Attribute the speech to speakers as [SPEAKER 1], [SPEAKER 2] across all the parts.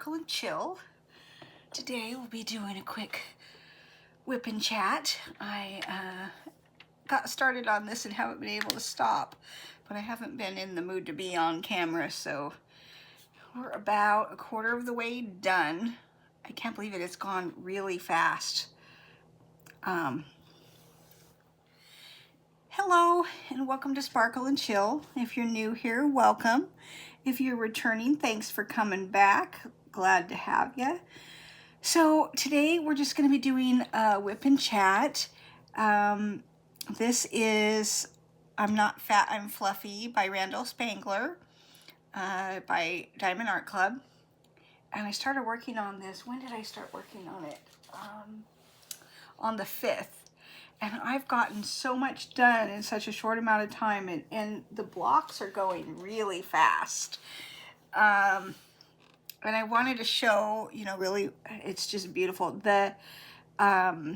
[SPEAKER 1] Sparkle and Chill. Today we'll be doing a quick whip and chat. I got started on this and haven't been able to stop, but I haven't been in the mood to be on camera, so we're about a quarter of the way done. I can't believe it, it's gone really fast. Hello and welcome to Sparkle and Chill. If you're new here, welcome. If you're returning, thanks for coming back. Glad to have you. So today we're just going to be doing a whip and chat. This is I'm Not Fat, I'm Fluffy by Randal Spangler by Diamond Art Club. And I started working on this. When did I start working on it? On the 5th. And I've gotten so much done in such a short amount of time, and the blocks are going really fast. And I wanted to show, really, it's just beautiful. The, what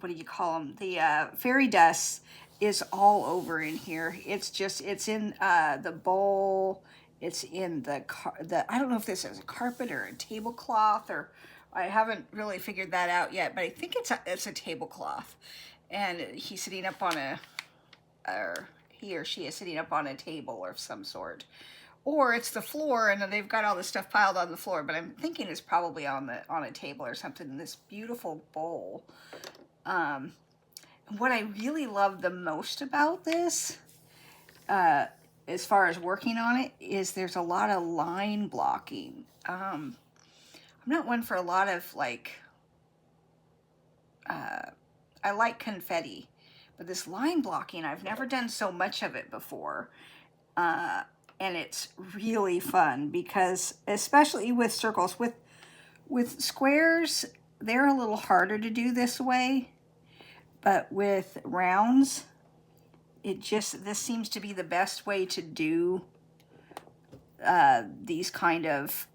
[SPEAKER 1] do you call them? The fairy dust is all over in here. It's in the bowl. It's in the I don't know if this is a carpet or a tablecloth, or I haven't really figured that out yet, but I think it's a tablecloth. And he's sitting up on or he or she is sitting up on a table of some sort. Or it's the floor and they've got all this stuff piled on the floor, but I'm thinking it's probably on a table or something in this beautiful bowl. What I really love the most about this, as far as working on it, is there's a lot of line blocking. I'm not one for a lot of I like confetti, but this line blocking, I've never done so much of it before. And it's really fun because, especially with circles, with squares, they're a little harder to do this way, but with rounds, this seems to be the best way to do these kind of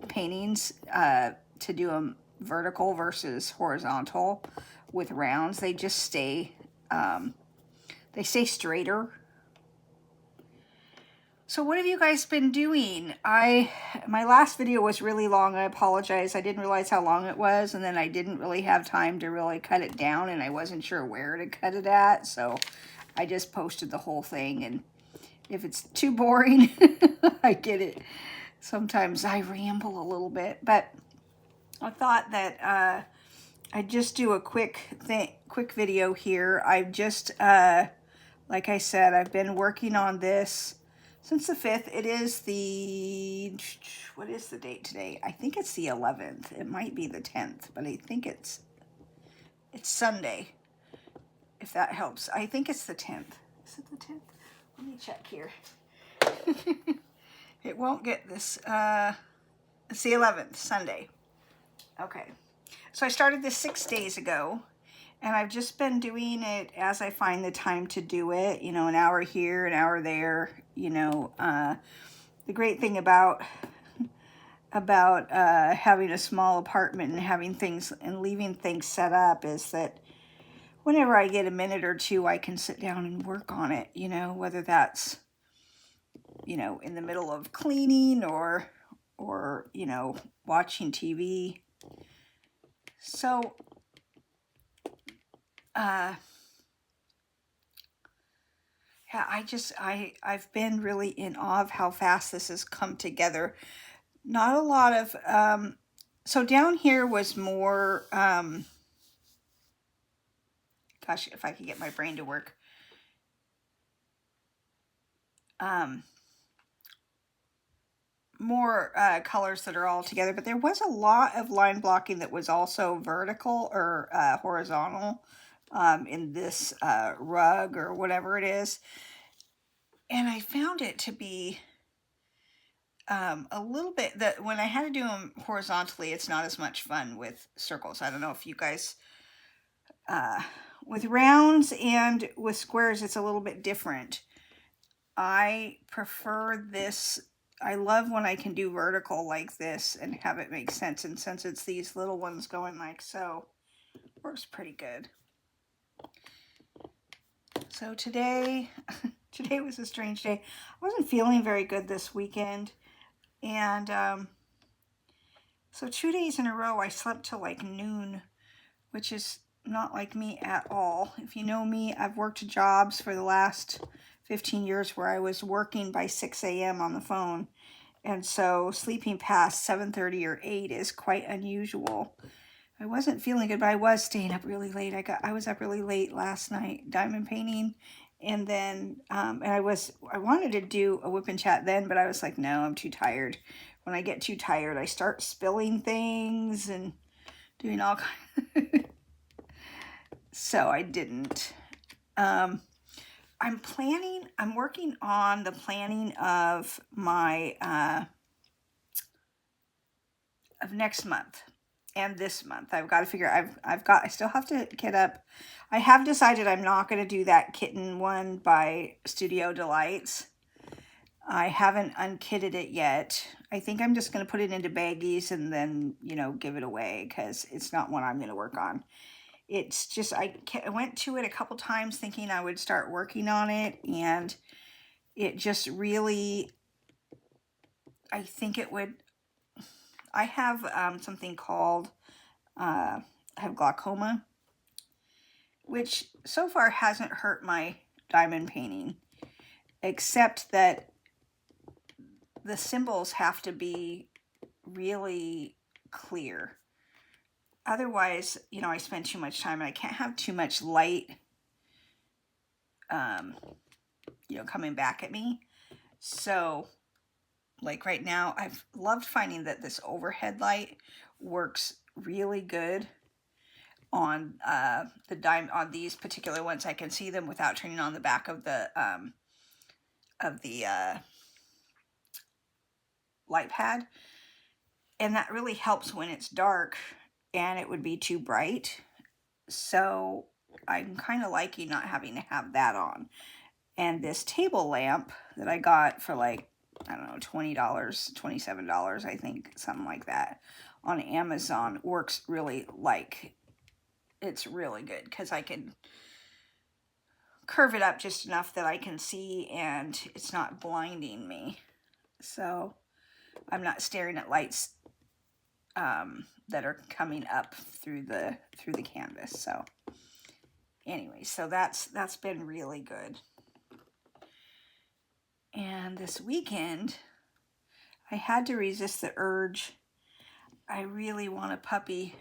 [SPEAKER 1] paintings, to do them vertical versus horizontal. With rounds, they just stay straighter. So what have you guys been doing? My last video was really long. I apologize. I didn't realize how long it was, and then I didn't really have time to really cut it down, and I wasn't sure where to cut it at, so I just posted the whole thing. And if it's too boring, I get it. Sometimes I ramble a little bit, but I thought that I'd just do a quick video here. I've just, like I said, I've been working on this since the 5th. It is what is the date today? I think it's the 11th. It might be the 10th, but I think it's Sunday, if that helps. I think it's the 10th. Is it the 10th? Let me check here. It won't get this. It's the 11th, Sunday. Okay. So I started this 6 days ago, and I've just been doing it as I find the time to do it, an hour here, an hour there, The great thing about having a small apartment and having things and leaving things set up is that whenever I get a minute or two, I can sit down and work on it, whether that's, in the middle of cleaning or watching TV. So, yeah, I've been really in awe of how fast this has come together. Not a lot of, so down here was more, gosh, if I could get my brain to work. More colors that are all together, but there was a lot of line blocking that was also vertical or horizontal in this rug or whatever it is. And I found it to be a little bit that when I had to do them horizontally, it's not as much fun with circles. I don't know if you guys, with rounds and with squares, it's a little bit different. I prefer this. I love when I can do vertical like this and have it make sense. And since it's these little ones going like so, works pretty good. So today was a strange day. I wasn't feeling very good this weekend. And So 2 days in a row, I slept till like noon, which is not like me at all. If you know me, I've worked jobs for the last 15 years where I was working by 6 a.m. on the phone. And so sleeping past 7:30 or 8 is quite unusual. I wasn't feeling good, but I was staying up really late. I was up really late last night diamond painting. And then and I wanted to do a whip and chat then, but I was like, no, I'm too tired. When I get too tired, I start spilling things and doing all kinds. So I didn't. I'm working on the planning of my of next month and this month. I've got to figure, I still have to get up. I have decided I'm not going to do that kitten one by Studio Delights. I haven't unkitted it yet. I think I'm just going to put it into baggies and then, give it away because it's not one I'm going to work on. It's just, I went to it a couple times thinking I would start working on it, and it just really, I think it would, I have something called, I have glaucoma, which so far hasn't hurt my diamond painting, except that the symbols have to be really clear. Otherwise, I spend too much time, and I can't have too much light, coming back at me. So, like right now, I've loved finding that this overhead light works really good on on these particular ones. I can see them without turning on the back of the light pad, and that really helps when it's dark and it would be too bright. So I'm kind of liking not having to have that on. And this table lamp that I got for like, I don't know, $20, $27, I think, something like that, on Amazon works really it's really good because I can curve it up just enough that I can see and it's not blinding me. So I'm not staring at lights that are coming up through the canvas. So anyway, so that's been really good. And this weekend, I had to resist the urge. I really want a puppy.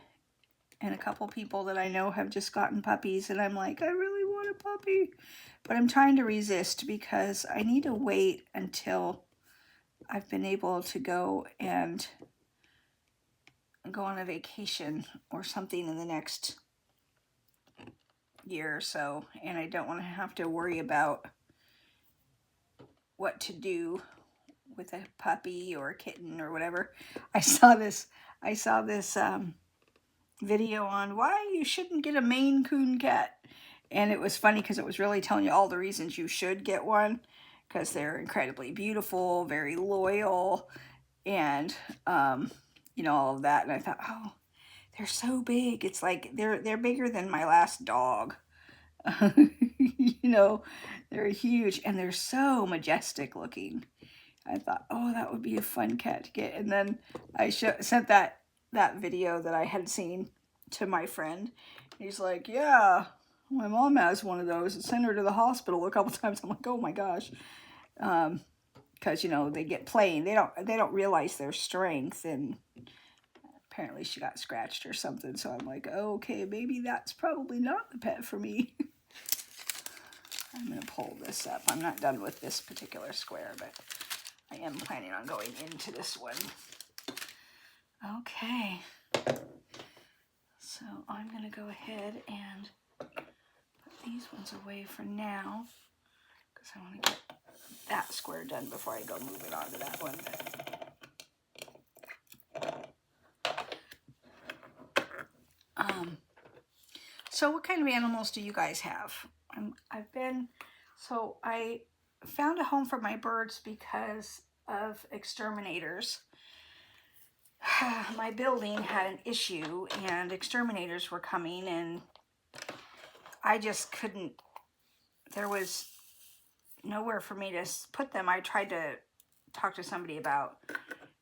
[SPEAKER 1] And a couple people that I know have just gotten puppies. And I'm like, I really want a puppy. But I'm trying to resist because I need to wait until I've been able to go on a vacation or something in the next year or so. And I don't want to have to worry about what to do with a puppy or a kitten or whatever. I saw this video on why you shouldn't get a Maine Coon cat, and it was funny because it was really telling you all the reasons you should get one, because they're incredibly beautiful, very loyal, and all of that. And I thought, oh, they're so big. It's like they're bigger than my last dog. They're huge and they're so majestic looking. I thought, oh, that would be a fun cat to get. And then I sent that video that I had seen to my friend. He's like, yeah, my mom has one of those. I sent her to the hospital a couple times. I'm like, oh my gosh. Because, they get playing. They don't realize their strength, and apparently she got scratched or something. So I'm like, okay, maybe that's probably not the pet for me. I'm going to pull this up. I'm not done with this particular square, but I am planning on going into this one. Okay. So I'm going to go ahead and put these ones away for now because I want to get that square done before I go moving on to that one. So what kind of animals do you guys have? I found a home for my birds because of exterminators. My building had an issue and exterminators were coming, and I just couldn't, there was nowhere for me to put them. I tried to talk to somebody about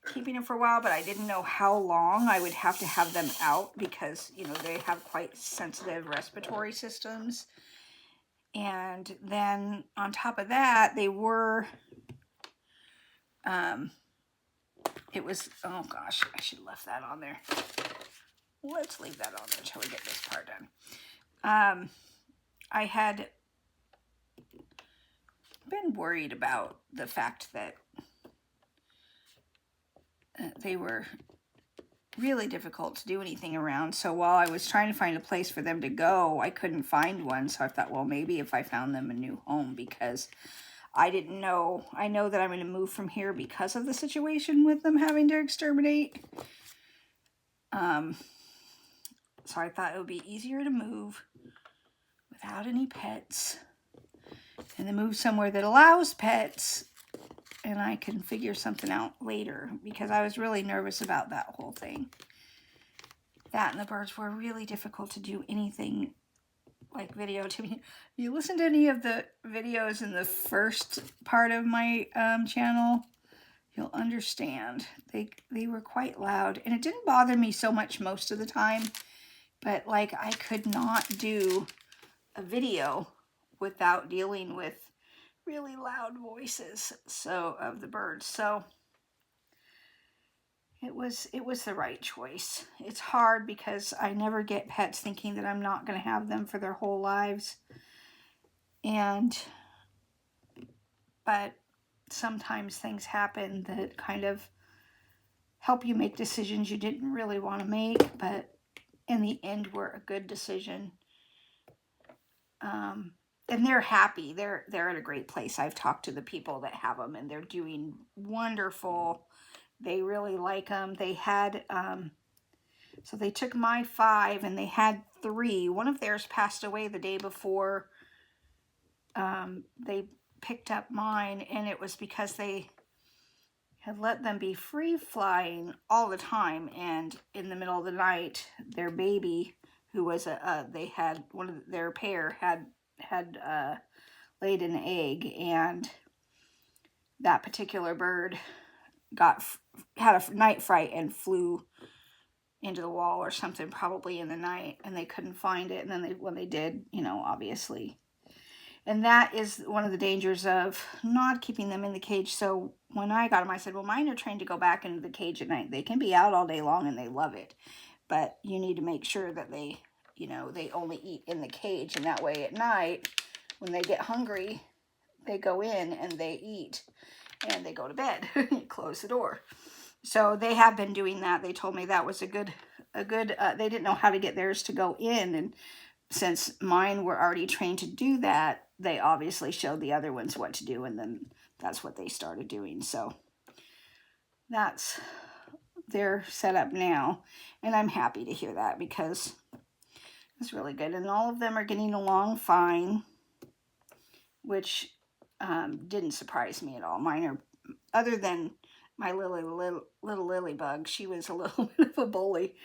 [SPEAKER 1] keeping them for a while, but I didn't know how long I would have to have them out because, you know, they have quite sensitive respiratory systems. And then on top of that, they were, it was, oh gosh, I should have left that on there. Let's leave that on there until we get this part done. I had been worried about the fact that they were really difficult to do anything around. So while I was trying to find a place for them to go, I couldn't find one. So I thought, well, maybe if I found them a new home, because I didn't know. I know that I'm going to move from here because of the situation with them having to exterminate. So I thought it would be easier to move without any pets and then move somewhere that allows pets, and I can figure something out later, because I was really nervous about that whole thing. That and the birds were really difficult to do anything like video to me. If you listen to any of the videos in the first part of my channel, you'll understand. They were quite loud, and it didn't bother me so much most of the time, but like I could not do a video without dealing with really loud voices of the birds. So it was the right choice. It's hard because I never get pets thinking that I'm not going to have them for their whole lives. But sometimes things happen that kind of help you make decisions you didn't really want to make, but in the end were a good decision. And they're happy. They're at a great place. I've talked to the people that have them, and they're doing wonderful. They really like them. They had, so they took my 5, and they had 3. One of theirs passed away the day before they picked up mine, and it was because they had let them be free flying all the time, and in the middle of the night, their baby, who was they had one of their pair had laid an egg, and that particular bird had a night fright and flew into the wall or something, probably in the night, and they couldn't find it. And then when they did, you know, obviously. And that is one of the dangers of not keeping them in the cage. So when I got them, I said, well, mine are trained to go back into the cage at night. They can be out all day long and they love it, but you need to make sure that they, you know, they only eat in the cage, and that way at night when they get hungry, they go in and they eat and they go to bed. Close the door. So they have been doing that. They told me that was a good they didn't know how to get theirs to go in, and since mine were already trained to do that, they obviously showed the other ones what to do, and then that's what they started doing. So that's their setup now, and I'm happy to hear that because it's really good, and all of them are getting along fine, which didn't surprise me at all. Mine are, other than my little lily bug, she was a little bit of a bully.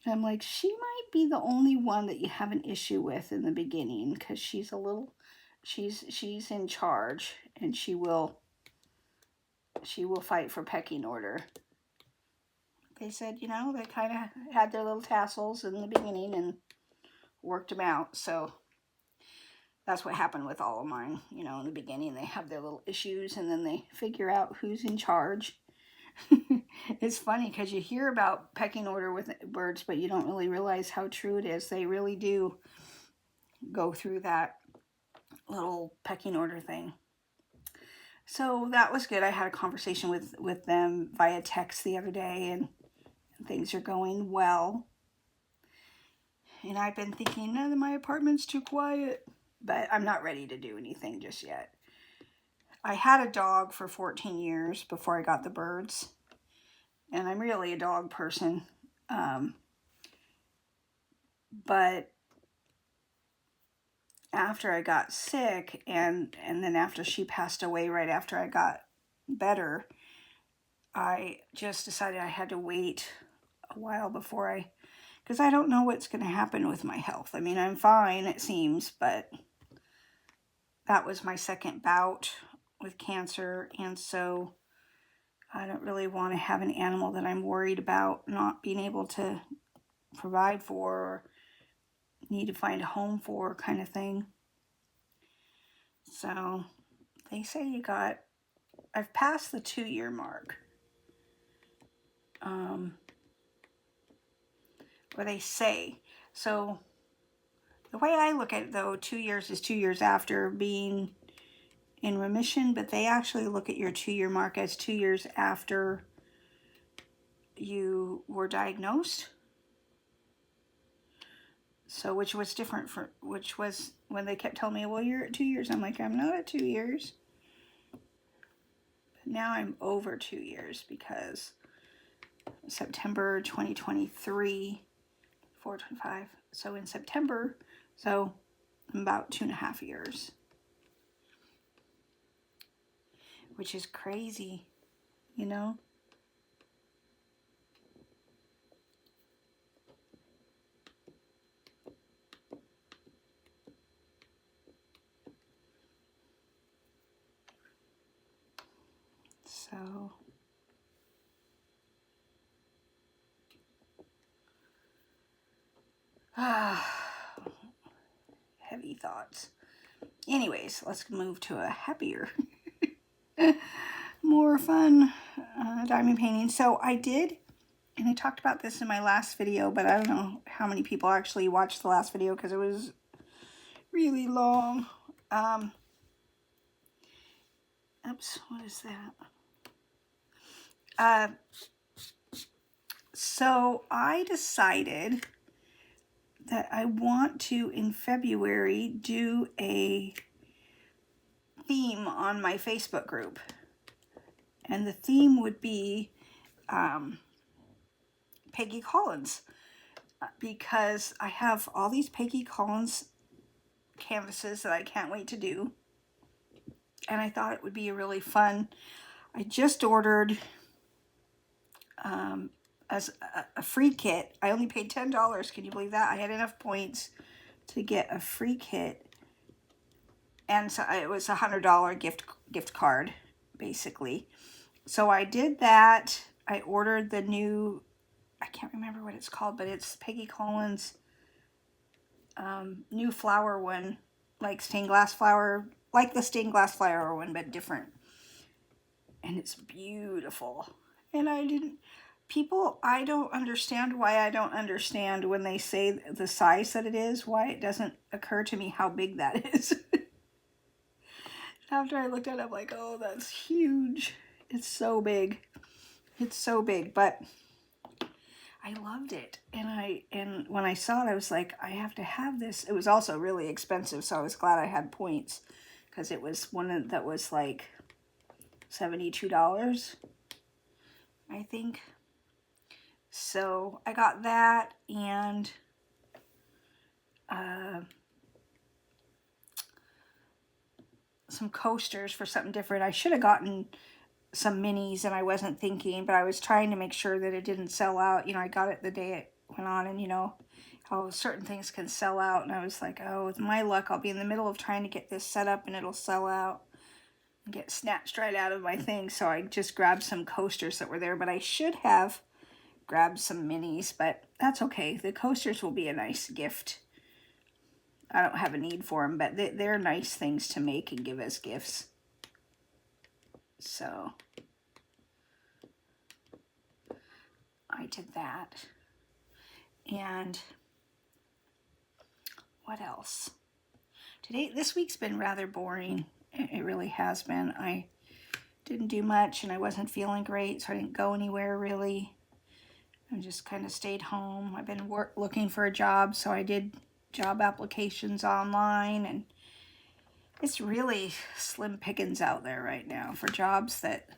[SPEAKER 1] And I'm like, she might be the only one that you have an issue with in the beginning, because she's a little, she's in charge, and she will fight for pecking order. They said, you know, they kind of had their little tassels in the beginning and worked them out. So that's what happened with all of mine. You know, in the beginning, they have their little issues, and then they figure out who's in charge. It's funny because you hear about pecking order with birds, but you don't really realize how true it is. They really do go through that little pecking order thing. So that was good. I had a conversation with them via text the other day, and things are going well. And I've been thinking, no, my apartment's too quiet, but I'm not ready to do anything just yet. I had a dog for 14 years before I got the birds, and I'm really a dog person. But after I got sick, and then after she passed away right after I got better, I just decided I had to wait a while before because I don't know what's going to happen with my health. I mean, I'm fine, it seems, but that was my second bout with cancer, and so I don't really want to have an animal that I'm worried about not being able to provide for or need to find a home for, kind of thing. So they say I've passed the 2-year mark. Or they say. So the way I look at it, though, 2 years is 2 years after being in remission, but they actually look at your 2-year mark as 2 years after you were diagnosed. So which was different which was when they kept telling me, well, you're at 2 years. I'm like, I'm not at 2 years. But now I'm over 2 years because September 2023, 425. So in September, so I'm about 2.5 years. Which is crazy, you know? So, heavy thoughts. Anyways, let's move to a happier, more fun diamond painting. So I did, and I talked about this in my last video, but I don't know how many people actually watched the last video because it was really long. Oops, what is that? So I decided that I want to, in February, do a theme on my Facebook group. And the theme would be Peggy Collins, because I have all these Peggy Collins canvases that I can't wait to do. And I thought it would be really fun. I just ordered as a free kit. I only paid $10. Can you believe that? I had enough points to get a free kit. And so it was a $100 gift card, basically. So I did that. I ordered the new, I can't remember what it's called, but it's Peggy Collins new flower one, like stained glass flower, like the stained glass flower one, but different. And it's beautiful. And I don't understand why I don't understand when they say the size that it is, why it doesn't occur to me how big that is. After I looked at it, I'm like, oh, that's huge. It's so big. It's so big, but I loved it. And when I saw it, I was like, I have to have this. It was also really expensive, so I was glad I had points because it was one that was like $72, I think. So I got that and some coasters for something different. I should have gotten some minis and I wasn't thinking, but I was trying to make sure that it didn't sell out. You know, I got it the day it went on, and you know how certain things can sell out, and I was like, oh, with my luck, I'll be in the middle of trying to get this set up and it'll sell out and get snatched right out of my thing. So I just grabbed some coasters that were there, but I should have grabbed some minis, but that's okay. The coasters will be a nice gift. I don't have a need for them, but they're nice things to make and give as gifts. So I did that. And what else? This week's been rather boring. It really has been. I didn't do much and I wasn't feeling great, so I didn't go anywhere really. I just kind of stayed home. I've been looking for a job, so I did job applications online, and it's really slim pickings out there right now for jobs that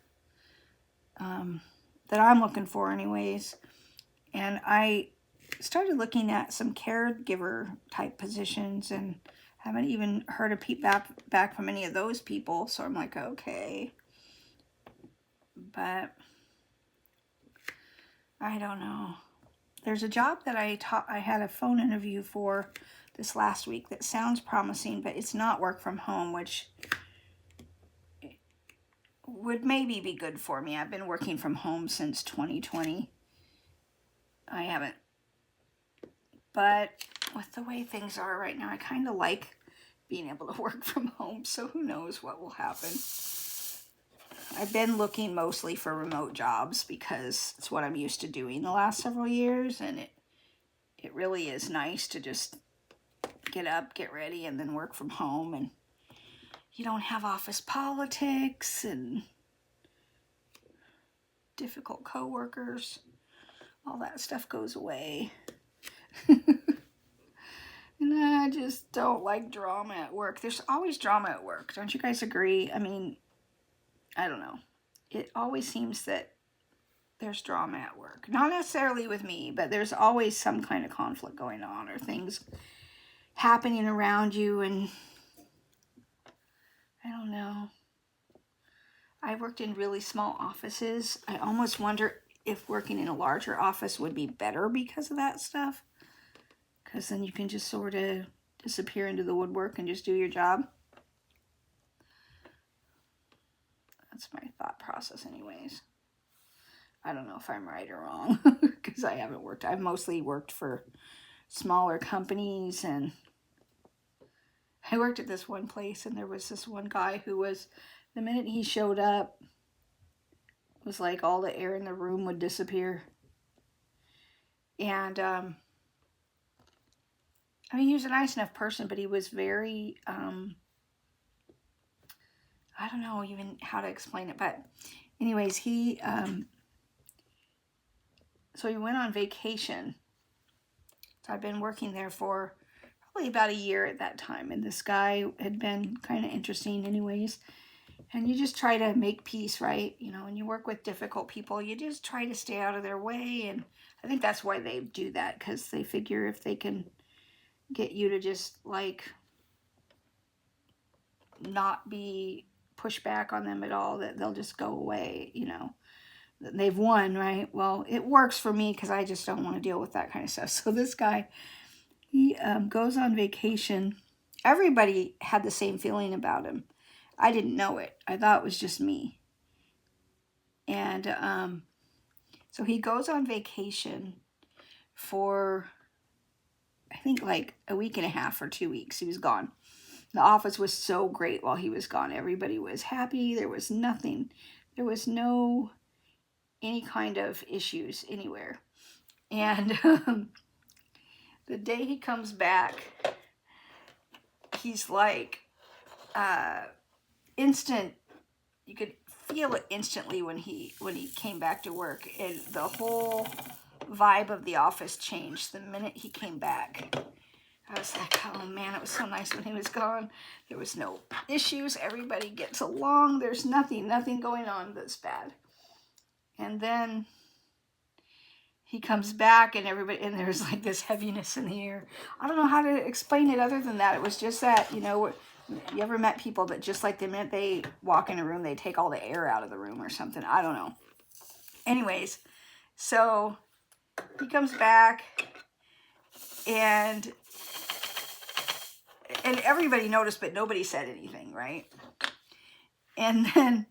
[SPEAKER 1] I'm looking for anyways. And I started looking at some caregiver type positions and haven't even heard a peep back from any of those people, so I'm like, okay. But I don't know. There's a job that I had a phone interview for this last week that sounds promising, but it's not work from home, which would maybe be good for me. I've been working from home since 2020. I haven't, but with the way things are right now, I kind of like being able to work from home, so who knows what will happen. I've been looking mostly for remote jobs because it's what I'm used to doing the last several years, and it really is nice to just get up, get ready, and then work from home, and you don't have office politics and difficult coworkers. All that stuff goes away. And I just don't like drama at work. There's always drama at work. Don't you guys agree? I mean, I don't know. It always seems that there's drama at work. Not necessarily with me, but there's always some kind of conflict going on or things happening around you, and I don't know. I worked in really small offices. I almost wonder if working in a larger office would be better because of that stuff. Because then you can just sort of disappear into the woodwork and just do your job. That's my thought process anyways. I don't know if I'm right or wrong because I haven't worked. I've mostly worked for smaller companies, and I worked at this one place, and there was this one guy who was, the minute he showed up, it was like all the air in the room would disappear. And I mean, he was a nice enough person, but he was very, I don't know even how to explain it, but anyways, so he went on vacation. So I've been working there for probably about a year at that time, and this guy had been kind of interesting anyways. And you just try to make peace, right? You know, when you work with difficult people, you just try to stay out of their way, and I think that's why they do that, because they figure if they can get you to just like not be pushed back on them at all, that they'll just go away, you know. They've won, right? Well, it works for me because I just don't want to deal with that kind of stuff. So this guy, he goes on vacation. Everybody had the same feeling about him. I didn't know it. I thought it was just me. And so he goes on vacation for, I think, like a week and a half or 2 weeks. He was gone. The office was so great while he was gone. Everybody was happy. There was nothing. There was no any kind of issues anywhere. And the day he comes back, he's like instant. You could feel it instantly when he came back to work, and the whole vibe of the office changed the minute he came back. I was like, oh man, it was so nice when he was gone. There was no issues. Everybody gets along. There's nothing going on that's bad. And then he comes back, and there's like this heaviness in the air. I don't know how to explain it other than that. It was just that, you know, you ever met people that just like the minute they walk in a room, they take all the air out of the room or something? I don't know. Anyways, so he comes back, and everybody noticed, but nobody said anything, right? And then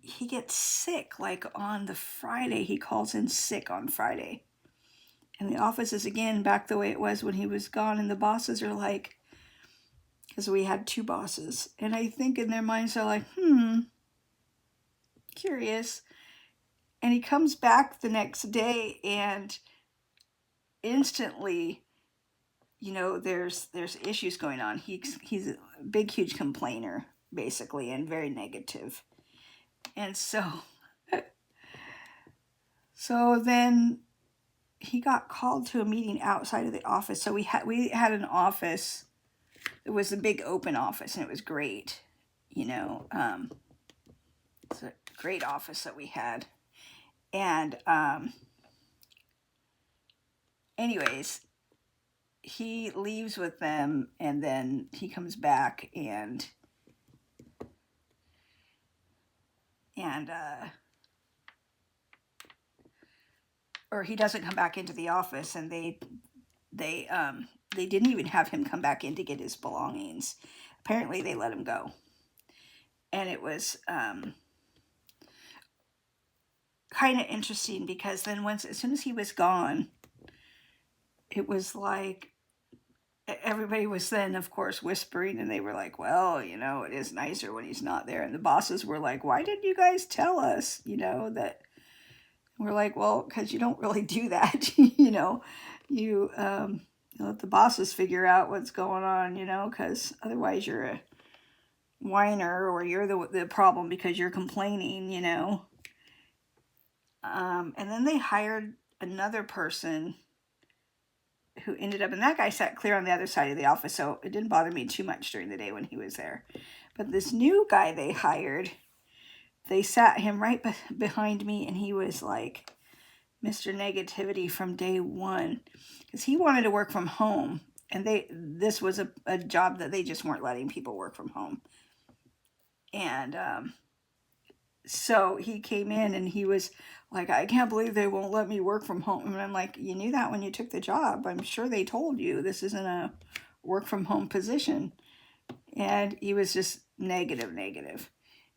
[SPEAKER 1] he gets sick, like on the Friday. He calls in sick on Friday. And the office is again back the way it was when he was gone. And the bosses are like, because we had 2 bosses. And I think in their minds they're like, curious. And he comes back the next day, and instantly, you know, there's issues going on. He's a big, huge complainer, basically, and very negative. And so then he got called to a meeting outside of the office. So we had an office. It was a big open office, and it was great. You know, it's a great office that we had. And anyways, he leaves with them, and then he comes back and or he doesn't come back into the office, and they didn't even have him come back in to get his belongings. Apparently they let him go. And it was kind of interesting because then as soon as he was gone, it was like everybody was then, of course, whispering, and they were like, well, it is nicer when he's not there. And the bosses were like, why didn't you guys tell us, that we're like, well, because you don't really do that, you let the bosses figure out what's going on, because otherwise you're a whiner or you're the problem because you're complaining, and then they hired another person who ended up, and that guy sat clear on the other side of the office, so it didn't bother me too much during the day when he was there. But this new guy they hired, they sat him right behind me, and he was like Mr. Negativity from day one, because he wanted to work from home, and this was a job that they just weren't letting people work from home. And so he came in and he was like, I can't believe they won't let me work from home. And I'm like, you knew that when you took the job. I'm sure they told you this isn't a work from home position. And he was just negative.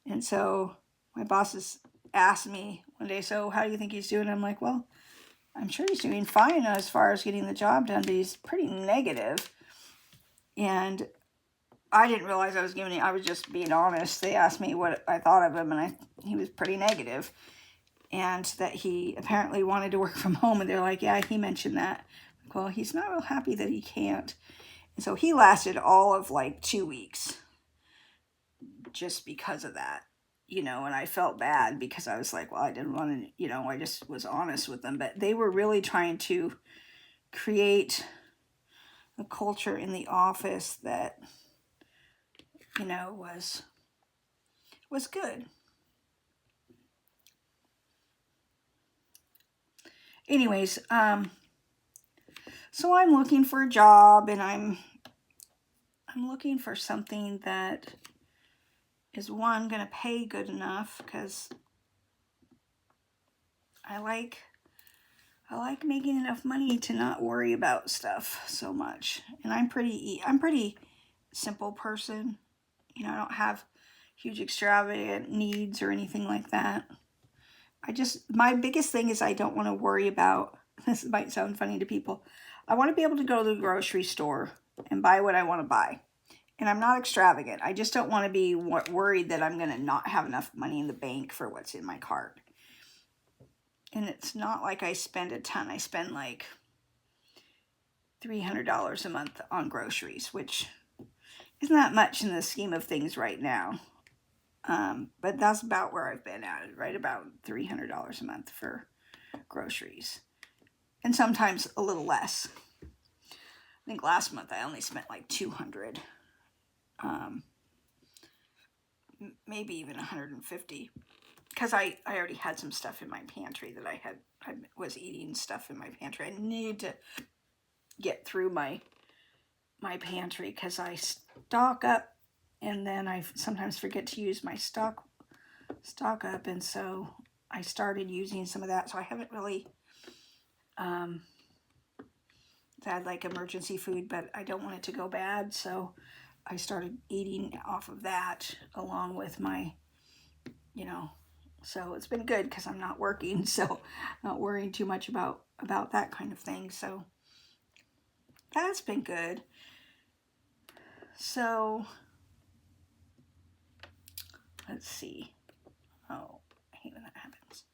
[SPEAKER 1] And so my bosses asked me one day, so how do you think he's doing? I'm like, well, I'm sure he's doing fine as far as getting the job done, but he's pretty negative. And I didn't realize I was just being honest. They asked me what I thought of him, and he was pretty negative. And that he apparently wanted to work from home, and they're like, yeah, he mentioned that. Well, he's not real happy that he can't. And so he lasted all of like 2 weeks just because of that, and I felt bad because I was like, well, I didn't want to, I just was honest with them. But they were really trying to create a culture in the office that, was good. Anyways, so I'm looking for a job, and I'm looking for something that is, one, going to pay good enough, because I like making enough money to not worry about stuff so much. And I'm pretty simple person. I don't have huge extravagant needs or anything like that. My biggest thing is I don't want to worry about, this might sound funny to people, I want to be able to go to the grocery store and buy what I want to buy. And I'm not extravagant. I just don't want to be worried that I'm going to not have enough money in the bank for what's in my cart. And it's not like I spend a ton. I spend like $300 a month on groceries, which isn't that much in the scheme of things right now. But that's about where I've been at, right about $300 a month for groceries. And sometimes a little less. I think last month I only spent like $200. Maybe even $150. Because I already had some stuff in my pantry that I was eating stuff in my pantry. I need to get through my pantry because I stock up, and then I sometimes forget to use my stock up, and so I started using some of that. So I haven't really had like emergency food, but I don't want it to go bad, so I started eating off of that along with my, so it's been good because I'm not working, so not worrying too much about that kind of thing. So that's been good. So let's see. Oh, I hate when that happens.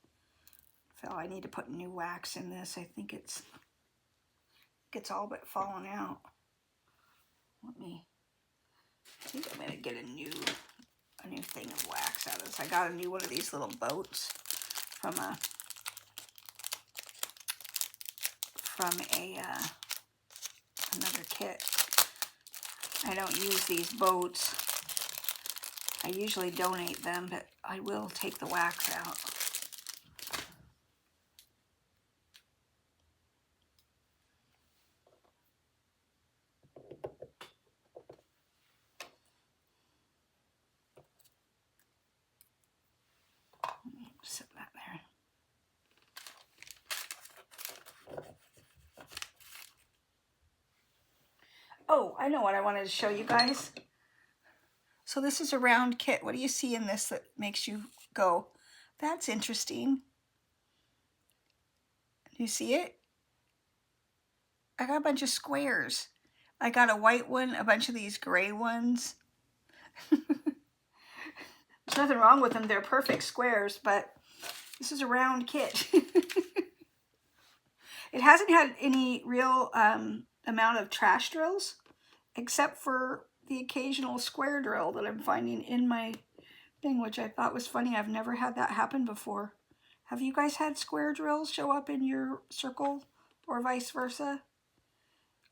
[SPEAKER 1] So I need to put new wax in this. I think it's all but fallen out. I think I'm gonna get a new thing of wax out of this. I got a new one of these little boats from another kit. I don't use these boats. I usually donate them, but I will take the wax out. Set that there. Oh, I know what I wanted to show you guys. So this is a round kit. What do you see in this that makes you go, that's interesting? Do you see it? I got a bunch of squares. I got a white one, a bunch of these gray ones. There's nothing wrong with them. They're perfect squares, but this is a round kit. It hasn't had any real amount of trash drills, except for the occasional square drill that I'm finding in my thing, which I thought was funny. I've never had that happen before. Have you guys had square drills show up in your circle or vice versa?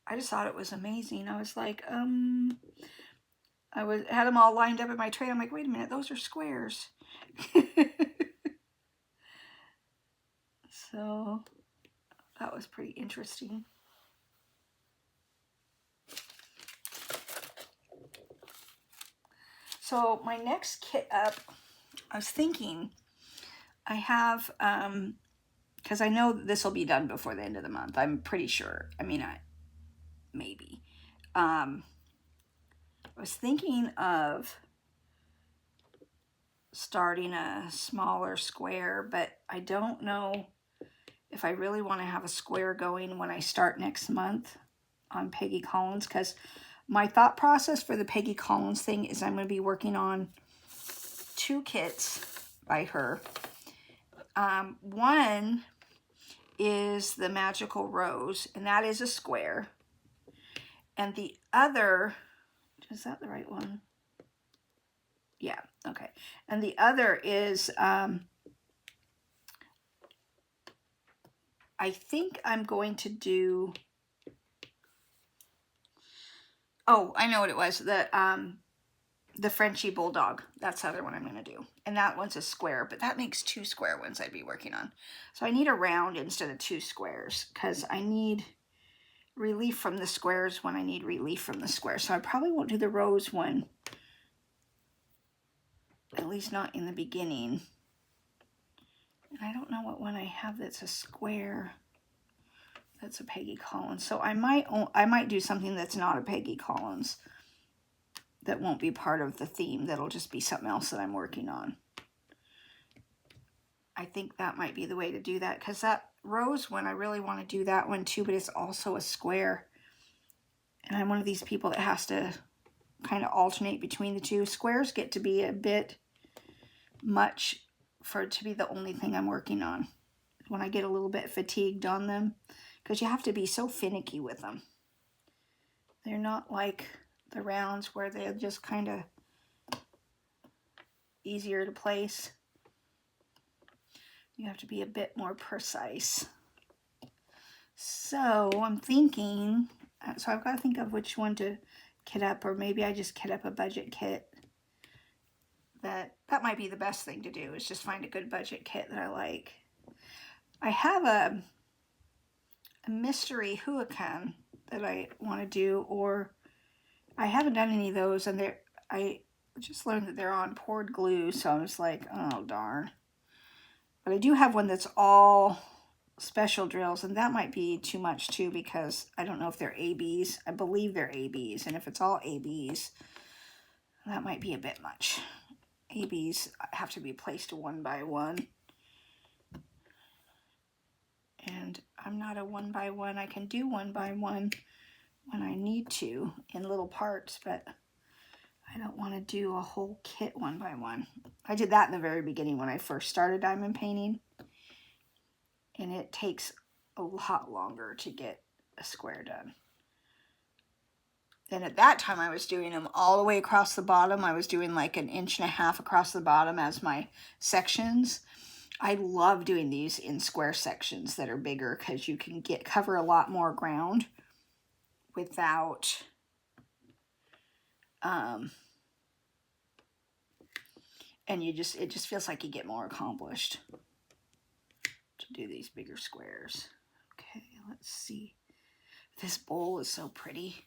[SPEAKER 1] I just thought it was amazing. I was like, had them all lined up in my tray. I'm like, wait a minute, those are squares. So that was pretty interesting. So my next kit up, I was thinking, I have, because I know this will be done before the end of the month. I'm pretty sure. I mean, maybe. I was thinking of starting a smaller square, but I don't know if I really want to have a square going when I start next month on Peggy Collins, because my thought process for the Peggy Collins thing is I'm going to be working on 2 kits by her. One is the Magical Rose, and that is a square. And the other, is that the right one? Yeah, okay. And the other is, I think I'm going to do, oh, I know what it was, the Frenchie Bulldog. That's the other one I'm going to do. And that one's a square, but that makes 2 square ones I'd be working on. So I need a round instead of 2 squares, because I need relief from the squares when I need relief from the squares. So I probably won't do the rose one, at least not in the beginning. And I don't know what one I have that's a square. That's a Peggy Collins. So I might do something that's not a Peggy Collins, that won't be part of the theme. That'll just be something else that I'm working on. I think that might be the way to do that, because that rose one, I really want to do that one too, but it's also a square. And I'm one of these people that has to kind of alternate between the two. Squares get to be a bit much for it to be the only thing I'm working on. When I get a little bit fatigued on them, because you have to be so finicky with them. They're not like the rounds where they're just kind of easier to place. You have to be a bit more precise. So I'm thinking, so I've got to think of which one to kit up, or maybe I just kit up a budget kit. That might be the best thing to do, is just find a good budget kit that I like. I have a mystery Huacan that I want to do, or I haven't done any of those, and I just learned that they're on poured glue, so I'm just like, oh darn. But I do have one that's all special drills, and that might be too much too, because I don't know if they're ABs. I believe they're ABs, and if it's all ABs, that might be a bit much. ABs have to be placed one by one, and I'm not a one by one. I can do one by one when I need to in little parts, but I don't want to do a whole kit one by one. I did that in the very beginning when I first started diamond painting, and it takes a lot longer to get a square done. And at that time I was doing them all the way across the bottom. I was doing like 1.5 inches across the bottom as my sections. I love doing these in square sections that are bigger, because you can cover a lot more ground without and it just feels like you get more accomplished to do these bigger squares. Okay, let's see. This bowl is so pretty.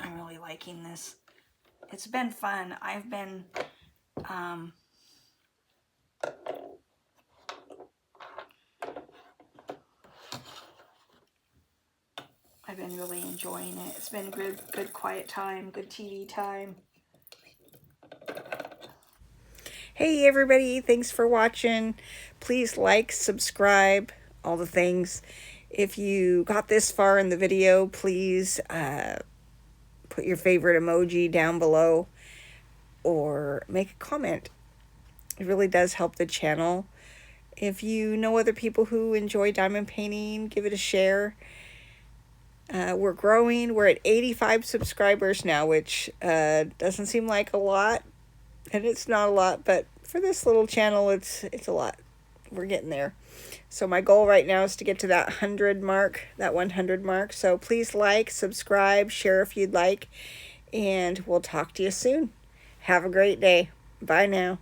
[SPEAKER 1] I'm really liking this. It's been fun. I've been I've been really enjoying it. It's been good quiet time, good TV time. Hey everybody, thanks for watching. Please like, subscribe, all the things. If you got this far in the video, please put your favorite emoji down below or make a comment. It really does help the channel. If you know other people who enjoy diamond painting, give it a share. We're growing. We're at 85 subscribers now, which doesn't seem like a lot, and it's not a lot, but for this little channel, it's a lot. We're getting there. So my goal right now is to get to that 100 mark, that 100 mark. So please like, subscribe, share if you'd like, and we'll talk to you soon. Have a great day. Bye now.